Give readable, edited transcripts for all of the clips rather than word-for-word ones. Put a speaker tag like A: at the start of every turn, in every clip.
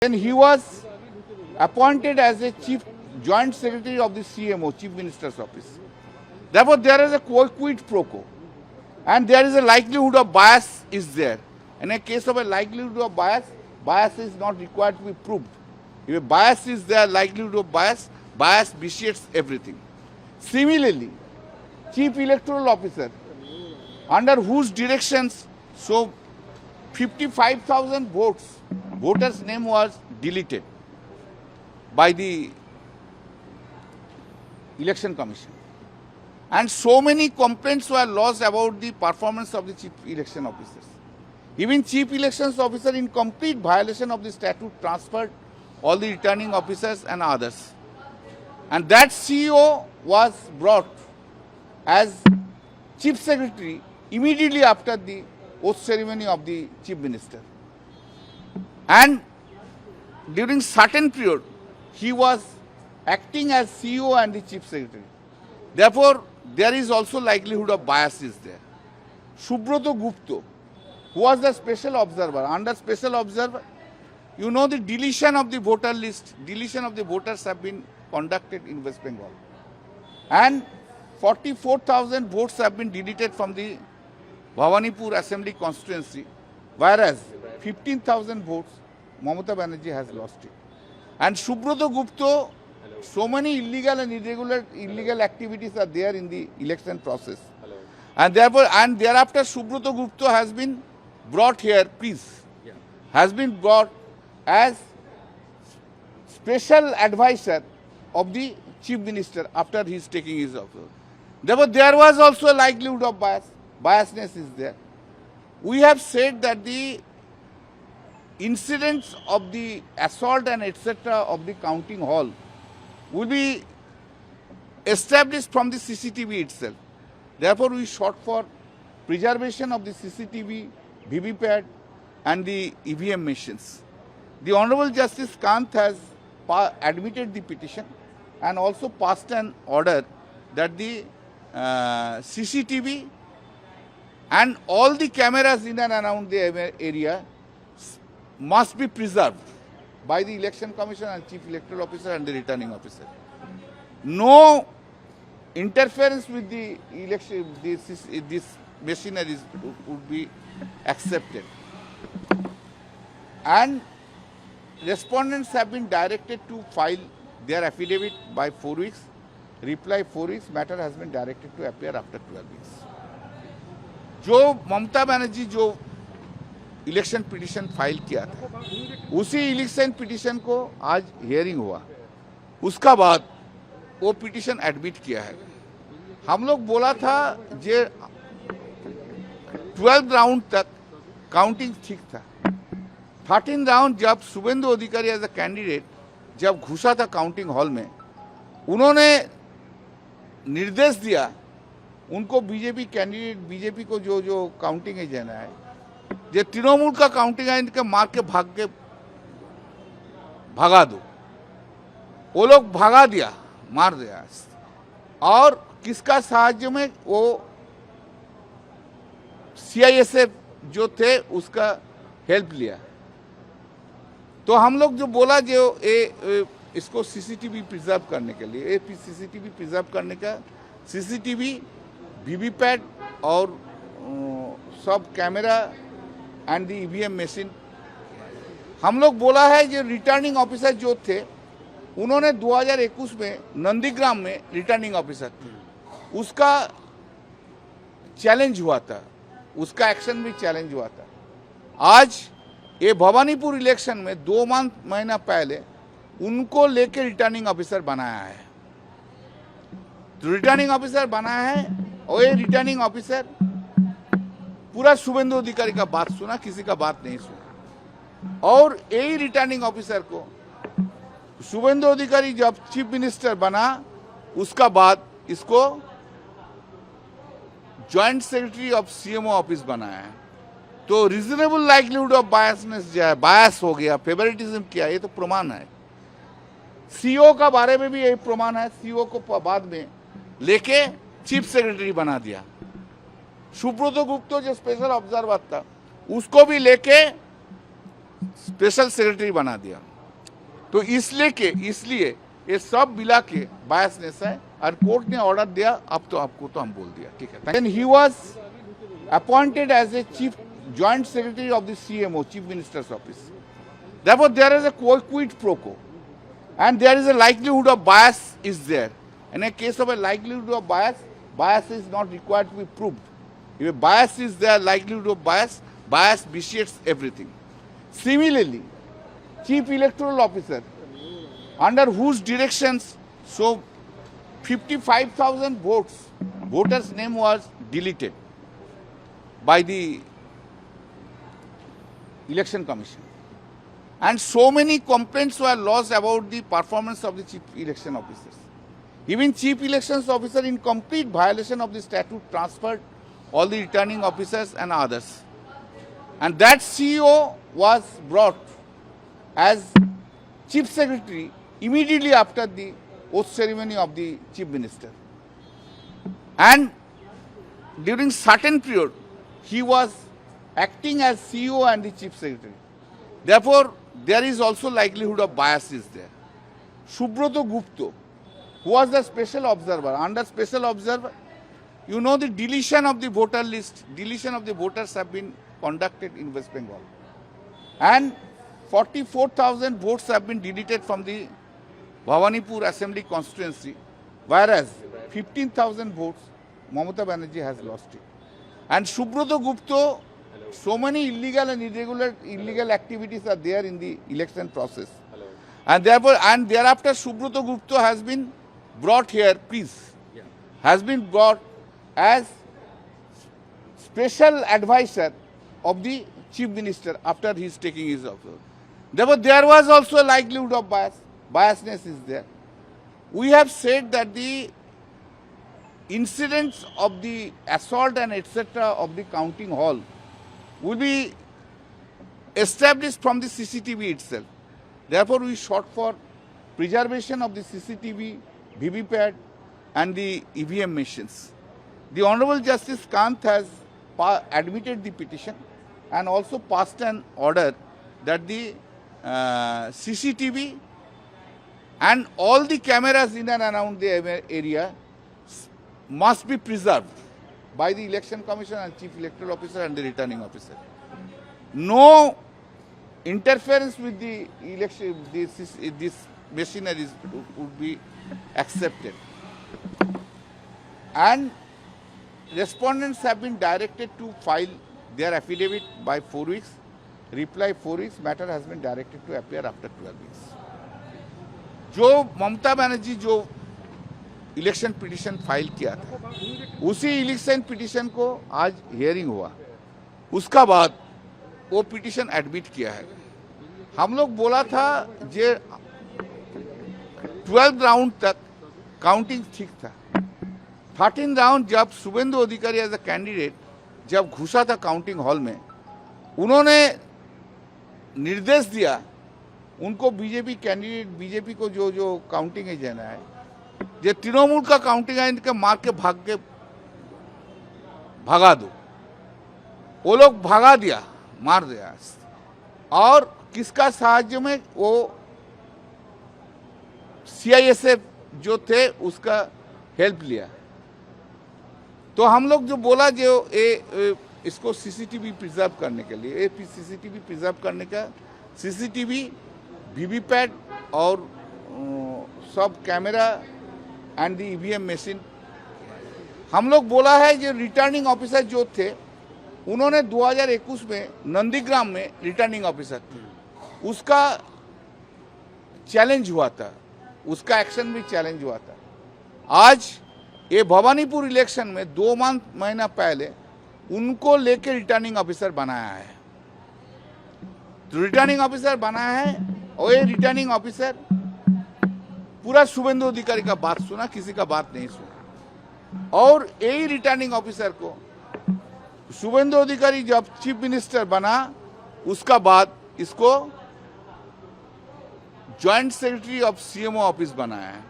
A: Then he was appointed as a chief joint secretary of the CMO, Chief Minister's Office. Therefore, there is a quid pro quo, and there is a likelihood of bias is there. In a case of a likelihood of bias, bias is not required to be proved. If a bias is there, likelihood of bias vitiates everything. Similarly, Chief Electoral Officer, under whose directions, so 55,000 voters' name was deleted by the Election Commission. And so many complaints were lodged about the performance of the Chief Election Officers. Even Chief Elections Officer, in complete violation of the statute, transferred all the returning officers and others. And that CEO was brought as Chief Secretary immediately after the oath ceremony of the Chief Minister. And during certain period, he was acting as CEO and the Chief Secretary. Therefore, there is also likelihood of bias is there. Subroto Gupta, who was the special observer, under special observer, you know the deletion of the voter list, deletion of the voters have been conducted in West Bengal. And 44,000 votes have been deleted from the Bhawanipur Assembly constituency, whereas 15,000 votes, Mamata Banerjee has lost it. And Subroto Gupta, so many illegal and illegal activities are there in the election process. And therefore, and thereafter, Subroto Gupta has been brought here, has been brought as special advisor of the Chief Minister after he is taking his office. Therefore, there was also a likelihood of biasness is there. We have said that the incidents of the assault and etc. of the counting hall will be established from the CCTV itself. Therefore, we sought for preservation of the CCTV, VVPAT and the EVM machines. The Honorable Justice Kant has admitted the petition and also passed an order that the CCTV and all the cameras in and around the area must be preserved by the Election Commission and Chief Electoral Officer and the Returning Officer. No interference with the election, this machinery would be accepted. And respondents have been directed to file their affidavit by 4 weeks, reply 4 weeks, matter has been directed to appear after 12 weeks. जो ममता बनर्जी जो election petition file किया था, उसी election petition को आज hearing हुआ, उसका बाद वो पिटीशन एडमिट किया है. हम लोग बोला था जे 12 राउंड तक काउंटिंग ठीक था. 13 राउंड जब शुभेंदु अधिकारी एज अ कैंडिडेट जब घुसा था काउंटिंग हॉल में, उन्होंने निर्देश दिया उनको बीजेपी कैंडिडेट, बीजेपी को जो काउंटिंग एजेंट है, जो तृणमूल का काउंटिंग एजेंट के मार के भगा दो. वो लोग भगा दिया, मार दिया. और किसका साहाय्य में? वो सीआईएसएफ जो थे उसका हेल्प लिया. तो हम लोग जो बोला जो इसको सीसीटीवी प्रिजर्व करने के लिए, सीसीटीवी प्रिजर्व करने का, सीसीटीवी, वीवीपैट और सब camera and the EVM machine, हम लोग बोला है जो रिटर्निंग ऑफिसर जो थे, उन्होंने 2021 में नंदीग्राम में रिटर्निंग ऑफिसर थे, उसका चैलेंज हुआ था, उसका एक्शन भी चैलेंज हुआ था. आज ये भवानीपुर इलेक्शन में 2 महीना पहले उनको लेके रिटर्निंग ऑफिसर बनाया है. तो रिटर्निंग ऑफिसर बनाया है और ये रिटर्निंग ऑफिसर पूरा शुभेंदु अधिकारी का बात सुना, किसी का बात नहीं सुना. और यही रिटर्निंग ऑफिसर को शुभेंदु अधिकारी जब चीफ मिनिस्टर बना, उसका बाद इसको joint secretary of CMO office बनाया है. तो रीजनेबल लाइक्लीहुड ऑफ बायसनेस जो है, बायस हो गया, फेवरेटिज्म किया, ये तो प्रमाण है. सीओ का बारे में भी यही प्रमाण है. सीओ को बाद में लेके चीफ सेक्रेटरी बना दिया. सुब्रतो गुप्ता जो स्पेशल ऑब्जर्वर था, उसको भी लेके स्पेशल सेक्रेटरी बना दिया. तो इसलिए ये सब मिला के बायसनेस है और कोर्ट ने ऑर्डर दिया, अब तो आपको तो हम बोल दिया, ठीक है। Then he was appointed as a chief joint secretary of the CMO, chief ministers office. Therefore, there is a quid pro quo, and there is a likelihood of bias is there. In a case of a likelihood of bias, bias is not required to be proved. If a bias is there, likelihood of bias vitiates everything. Similarly, Chief Electoral Officer, under whose directions, so 55,000 voters' name was deleted by the Election Commission. And so many complaints were lodged about the performance of the chief election officers. Even chief elections officer, in complete violation of the statute, transferred all the returning officers and others. And that CEO was brought as chief secretary immediately after the oath ceremony of the chief minister. And during certain period, he was acting as CEO and the chief secretary. Therefore, there is also likelihood of bias is there. Subroto Gupta, who was the special observer, under special observer, you know the deletion of the voter list, deletion of the voters have been conducted in West Bengal. And 44,000 votes have been deleted from the Bhawanipur Assembly constituency, whereas 15,000 votes, Mamata Banerjee has lost it. And Subroto Gupta, so many illegal and illegal activities are there in the election process. And therefore, and thereafter, Subroto Gupta has been brought here, has been brought as special advisor of the chief minister after he is taking his office. Therefore, there was also a likelihood of biasness is there. We have said that the incidents of the assault and etc. of the counting hall will be established from the CCTV itself. Therefore, we sought for preservation of the CCTV, VVPAT and the EVM machines. The Honorable Justice Kant has admitted the petition and also passed an order that the CCTV and all the cameras in and around the area must be preserved by the Election Commission and Chief Electoral Officer and the Returning Officer. No interference with the election, this machinery would be accepted. And respondents have been directed to file their affidavit by 4 weeks, reply 4 weeks, matter has been directed to appear after 12 weeks. जो ममता बनर्जी जो election petition file किया था, उसी election petition को आज hearing हुआ, उसका बाद वो पिटीशन एडमिट किया है। हम लोग बोला था जे 12 राउंड तक काउंटिंग ठीक था। 13 राउंड जब शुभेंदु अधिकारी एज अ कैंडिडेट जब घुसा था काउंटिंग हॉल में, उन्होंने निर्देश दिया उनको बीजेपी कैंडिडेट, बीजेपी को जो जो काउंटिंग एजेंट है, जो तृणमूल का काउंटिंग एजेंट के मार के भगा दो। वो लोग भगा दिया, मार दिया। और किसका साहाय्य में? वो CISF जो थे उसका हेल्प लिया। तो हम लोग जो बोला जो इसको CCTV प्रिजर्व करने के लिए, CCTV प्रिजर्व करने का, CCTV, VVPAT और सब camera and the EVM machine, हम लोग बोला है जो रिटर्निंग ऑफिसर जो थे उन्होंने 2021 में नंदीग्राम में रिटर्निंग ऑफिसर थे, उसका चैलेंज हुआ था, उसका एक्शन भी चैलेंज हुआ था। आज ये भवानीपुर इलेक्शन में 2 महीना पहले उनको लेके रिटर्निंग ऑफिसर बनाया है। तो रिटर्निंग ऑफिसर बनाया है और ये रिटर्निंग ऑफिसर पूरा शुभेंदु अधिकारी का बात सुना, किसी का बात नहीं सुना। और यही रिटर्निंग ऑफिसर को शुभेंदु अधिकारी जब चीफ मिनिस्टर बना, उसका बाद इसको joint secretary of CMO office बनाया है।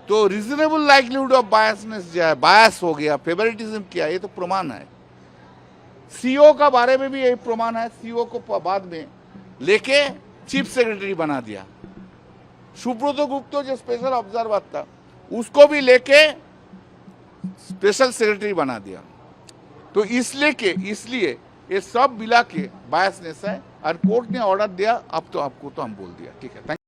A: तो रीजनेबल लाइक्लीहुड ऑफ बायसनेस जो है, बायस हो गया, फेवरेटिज्म किया, ये तो प्रमाण है। CEO का बारे में भी यही प्रमाण है। CEO को बाद में लेके चीफ सेक्रेटरी बना दिया। सुब्रत गुप्ता जो स्पेशल ऑब्जर्वर था उसको भी लेके स्पेशल सेक्रेटरी बना दिया। तो इसलिए ये सब मिला के बायसनेस है और कोर्ट ने ऑर्डर दिया, अब तो आपको तो हम बोल दिया। ठीक है, थैंक